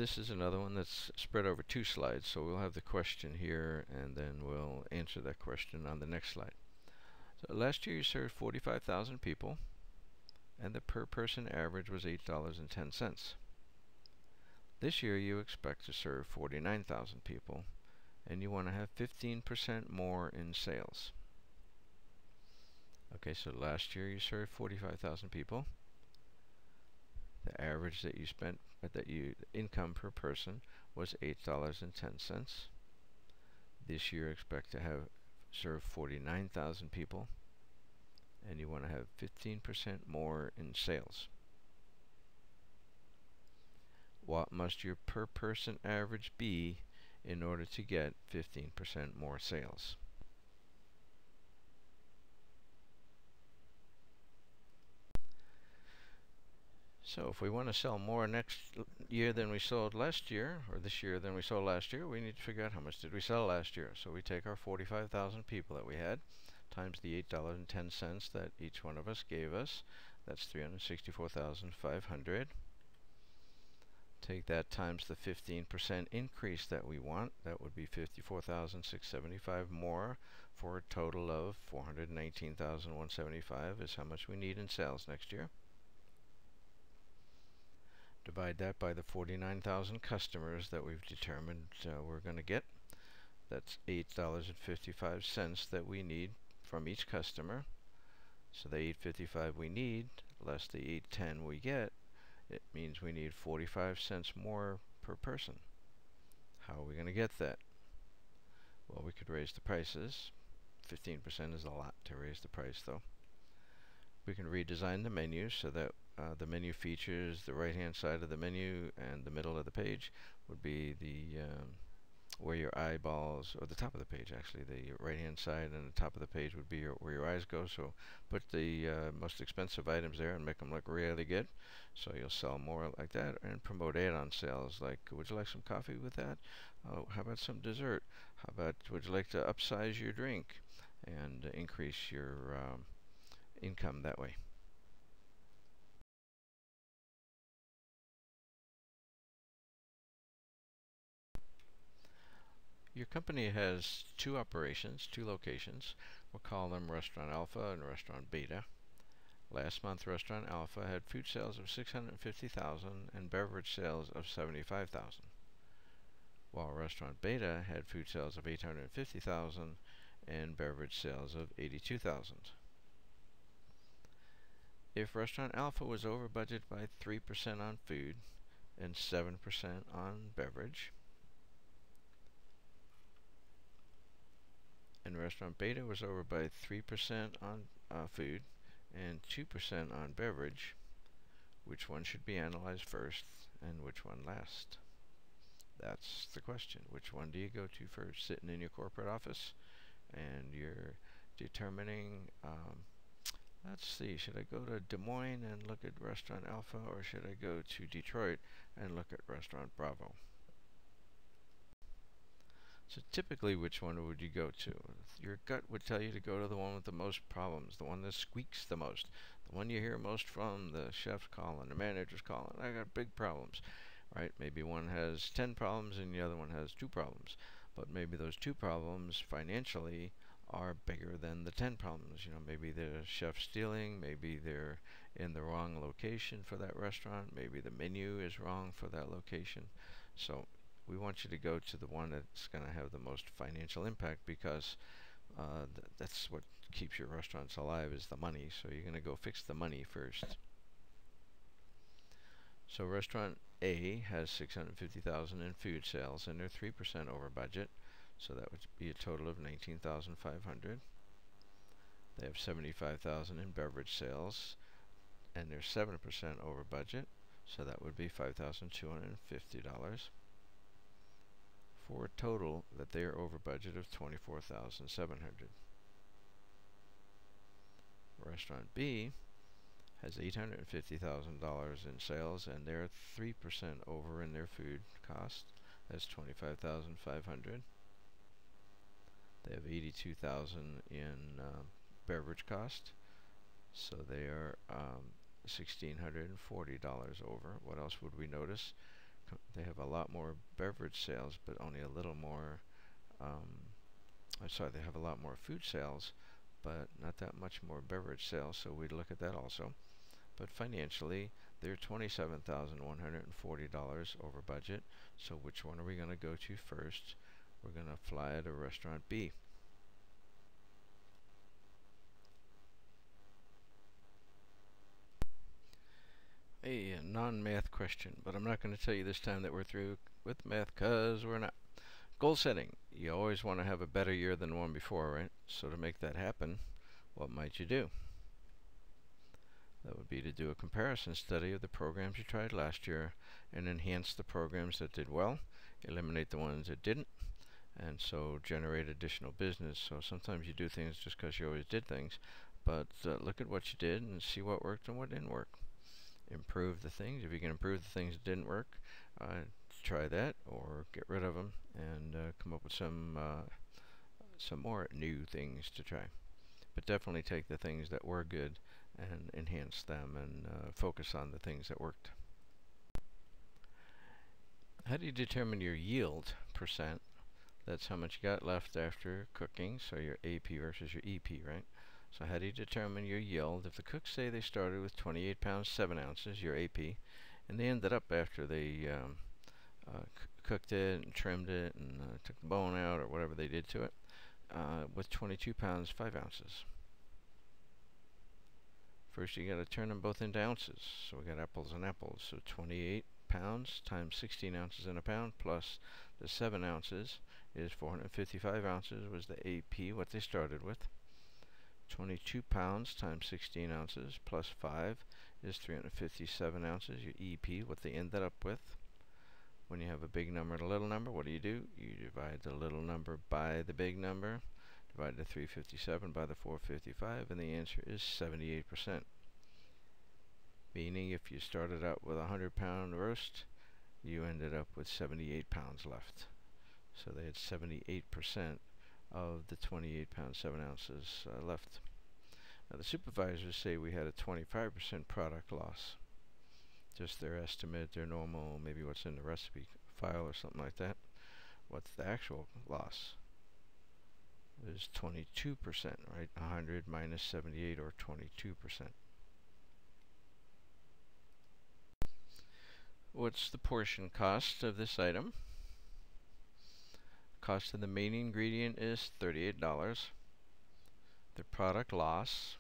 This is another one that's spread over 2 slides, so we'll have the question here and then we'll answer that question on the next slide. So last year you served 45,000 people and the per person average was $8.10. This year you expect to serve 49,000 people and you want to have 15% more in sales. Okay, so last year you served 45,000 people. The average that you spent, income per person was $8.10. This year expect to have serve 49,000 people and you want to have 15% more in sales. What must your per person average be in order to get 15% more sales? So if we want to sell more next year than we sold last year, or this year than we sold last year, we need to figure out how much did we sell last year. So we take our 45,000 people that we had, times the $8.10 that each one of us gave us. That's 364,500. Take that times the 15% increase that we want. That would be 54,675 more, for a total of 419,175 is how much we need in sales next year. Divide that by the 49,000 customers that we've determined we're going to get. That's $8.55 that we need from each customer. So the $8.55 we need less the $8.10 we get, it means we need 45 cents more per person. How are we going to get that? Well, we could raise the prices. 15% is a lot to raise the price, though. We can redesign the menu so that the menu features the right-hand side of the menu, and the middle of the page would be the where your eyeballs, or the top of the page actually, the right-hand side, and the top of the page would be where your eyes go. So put the most expensive items there and make them look really good. So you'll sell more like that, and promote add-on sales like, would you like some coffee with that? Oh, how about some dessert? How about, would you like to upsize your drink and increase your income that way? Your company has 2 operations, 2 locations. We'll call them Restaurant Alpha and Restaurant Beta. Last month, Restaurant Alpha had food sales of $650,000 and beverage sales of $75,000, while Restaurant Beta had food sales of $850,000 and beverage sales of $82,000. If Restaurant Alpha was over budget by 3% on food and 7% on beverage, and Restaurant Beta was over by 3% on food and 2% on beverage, which one should be analyzed first and which one last? That's the question. Which one do you go to first? Sitting in your corporate office and you're determining, let's see, should I go to Des Moines and look at Restaurant Alpha, or should I go to Detroit and look at Restaurant Bravo? So typically, which one would you go to? Your gut would tell you to go to the one with the most problems, the one that squeaks the most, the one you hear most from, the chef's calling, the manager's calling, I got big problems, right? Maybe one has 10 problems and the other one has 2 problems, but maybe those 2 problems financially are bigger than the 10 problems. You know, maybe the chef's stealing, maybe they're in the wrong location for that restaurant, maybe the menu is wrong for that location. So we want you to go to the one that's going to have the most financial impact, because that's what keeps your restaurants alive, is the money. So you're going to go fix the money first. So Restaurant A has $650,000 in food sales and they're 3% over budget. So that would be a total of $19,500. They have $75,000 in beverage sales and they're 7% over budget. So that would be $5,250. For a total that they are over budget of $24,700. Restaurant B has $850,000 in sales and they're 3% over in their food cost. That's $25,500. They have $82,000 in beverage cost, so they are $1,640 over. What else would we notice? they have a lot more beverage sales, but only a little more. I'm sorry, they have a lot more food sales, but not that much more beverage sales. So we'd look at that also. But financially, they're $27,140 over budget. So which one are we going to go to first? We're going to fly to restaurant B. A non-math question, but I'm not going to tell you this time that we're through with math, because we're not. Goal setting. You always want to have a better year than the one before, right? So to make that happen, what might you do? That would be to do a comparison study of the programs you tried last year and enhance the programs that did well, eliminate the ones that didn't, and so generate additional business. So sometimes you do things just because you always did things, but look at what you did and see what worked and what didn't work. Improve the things. If you can improve the things that didn't work, try that, or get rid of them and come up with some more new things to try. But definitely take the things that were good and enhance them, and focus on the things that worked. How do you determine your yield percent? That's how much you got left after cooking, so your AP versus your EP, right? So how do you determine your yield? If the cooks say they started with 28 pounds 7 ounces, your AP, and they ended up after they cooked it and trimmed it and took the bone out or whatever they did to it, with 22 pounds 5 ounces. First you got to turn them both into ounces. So we got apples and apples. So 28 pounds times 16 ounces in a pound plus the 7 ounces is 455 ounces was the AP, what they started with. 22 pounds times 16 ounces plus 5 is 357 ounces, your EP, what they ended up with. When you have a big number and a little number, what do? You divide the little number by the big number, divide the 357 by the 455, and the answer is 78%. Meaning if you started out with a 100-pound roast, you ended up with 78 pounds left. So they had 78% of the 28 pounds 7 ounces left. Now the supervisors say we had a 25% product loss. Just their estimate, their normal, maybe what's in the recipe file or something like that. What's the actual loss? It is 22%, right? 100 minus 78, or 22%. What's the portion cost of this item? Cost of the main ingredient is $38. The product loss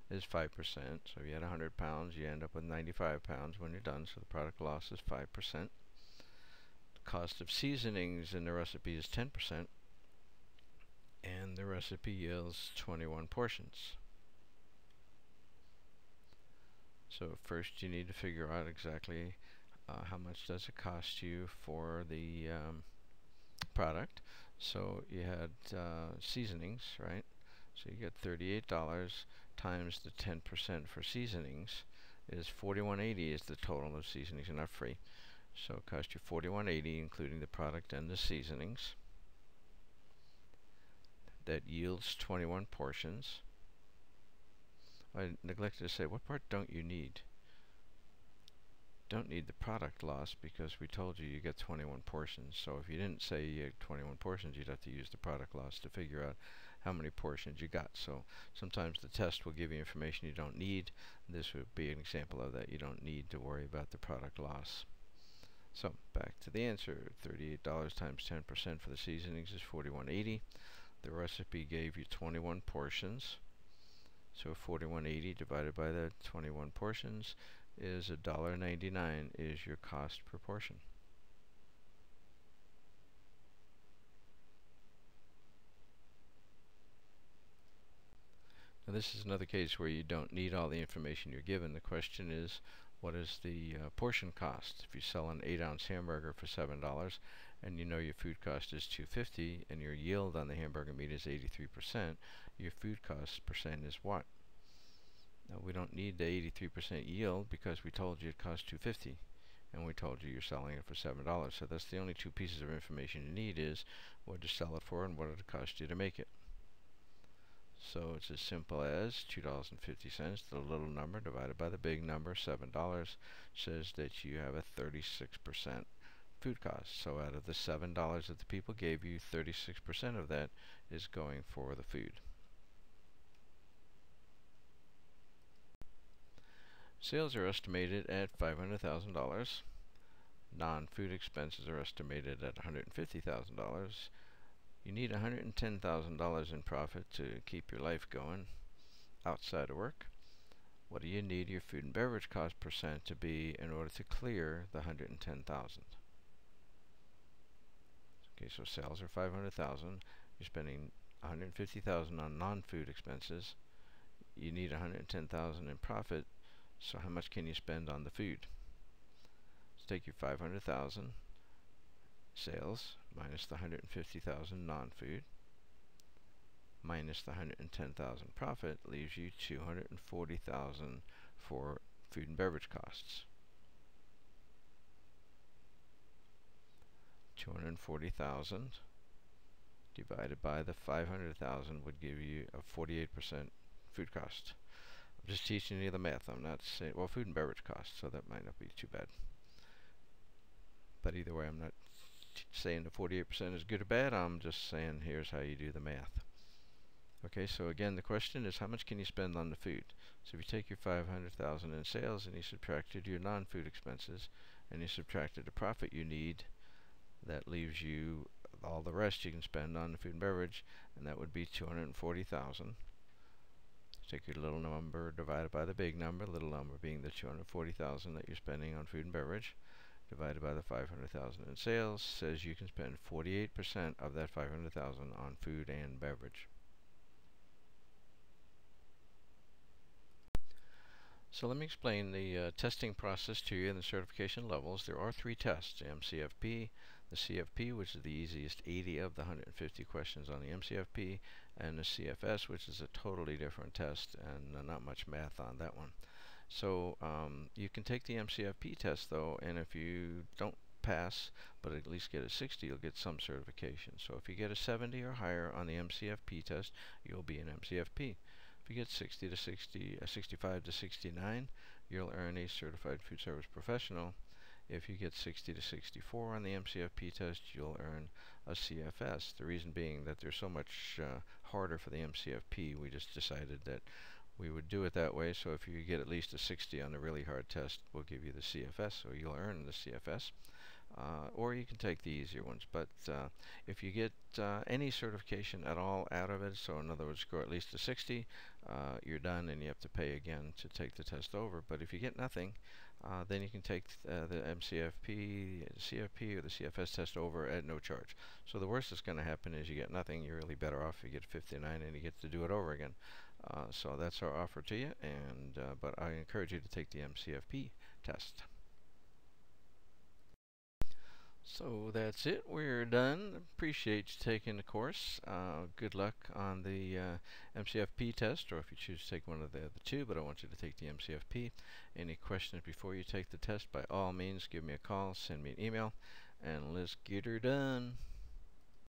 is 5%. So if you had 100 pounds, you end up with 95 pounds when you're done. So the product loss is 5%. The cost of seasonings in the recipe is 10%. And the recipe yields 21 portions. So first you need to figure out exactly how much does it cost you for the product. So you had seasonings, right? So you get $38 times the 10% for seasonings is $41.80 is the total of seasonings, and not free. So it cost you $41.80 including the product and the seasonings. That yields 21 portions. I neglected to say, what part don't you need? Don't need the product loss, because we told you you get 21 portions. So if you didn't say you had 21 portions, you'd have to use the product loss to figure out how many portions you got. So sometimes the test will give you information you don't need. This would be an example of that. You don't need to worry about the product loss. So back to the answer. $38 times 10% for the seasonings is $41.80. The recipe gave you 21 portions. So $41.80 divided by the 21 portions is $1.99 is your cost per portion. Now this is another case where you don't need all the information you're given. The question is, what is the portion cost? If you sell an 8-ounce hamburger for $7 and you know your food cost is $2.50 and your yield on the hamburger meat is 83%, your food cost percent is what? Now we don't need the 83% yield because we told you it cost $2.50 and we told you you're selling it for $7. So that's the only two pieces of information you need, is what to sell it for and what it cost you to make it. So it's as simple as $2.50, the little number divided by the big number, $7, says that you have a 36% food costs. So out of the $7 that the people gave you, 36% of that is going for the food. Sales are estimated at $500,000. Non-food expenses are estimated at $150,000. You need $110,000 in profit to keep your life going outside of work. What do you need your food and beverage cost percent to be in order to clear the $110,000? Okay, so sales are $500,000. You're spending $150,000 on non-food expenses. You need $110,000 in profit. So how much can you spend on the food? Let's take your $500,000 sales minus the $150,000 non-food minus the $110,000 profit leaves you $240,000 for food and beverage costs. $240,000 divided by the $500,000 would give you a 48% food cost. I'm just teaching you the math. I'm not saying, well, food and beverage costs, so that might not be too bad. But either way, I'm not saying the 48% is good or bad. I'm just saying here's how you do the math. Okay, so again, the question is how much can you spend on the food? So if you take your $500,000 in sales and you subtracted your non-food expenses and you subtracted the profit you need, that leaves you all the rest you can spend on the food and beverage, and that would be $240,000. Take your little number divided by the big number, little number being the $240,000 that you're spending on food and beverage, divided by the $500,000 in sales, says you can spend 48% of that $500,000 on food and beverage. So let me explain the testing process to you and the certification levels. There are 3 tests: the MCFP, the CFP, which is the easiest 80 of the 150 questions on the MCFP, and the CFS, which is a totally different test and not much math on that one. So you can take the MCFP test though, and if you don't pass but at least get a 60, you'll get some certification. So if you get a 70 or higher on the MCFP test, you'll be an MCFP. If you get 60 to 65 to 69, you'll earn a certified food service professional. If you get 60 to 64 on the MCFP test, you'll earn a CFS. The reason being that they're so much harder for the MCFP, we just decided that we would do it that way. So if you get at least a 60 on the really hard test, we'll give you the CFS, so you'll earn the CFS. Or you can take the easier ones. But if you get any certification at all out of it, so in other words, score at least a 60, you're done and you have to pay again to take the test over. But if you get nothing, then you can take the MCFP, CFP, or the CFS test over at no charge. So the worst that's going to happen is you get nothing. You're really better off if you get 59 and you get to do it over again. So that's our offer to you, and but I encourage you to take the MCFP test. So that's it. We're done. Appreciate you taking the course. Good luck on the MCFP test, or if you choose to take one of the other 2, but I want you to take the MCFP. Any questions before you take the test, by all means, give me a call, send me an email, and let's get her done.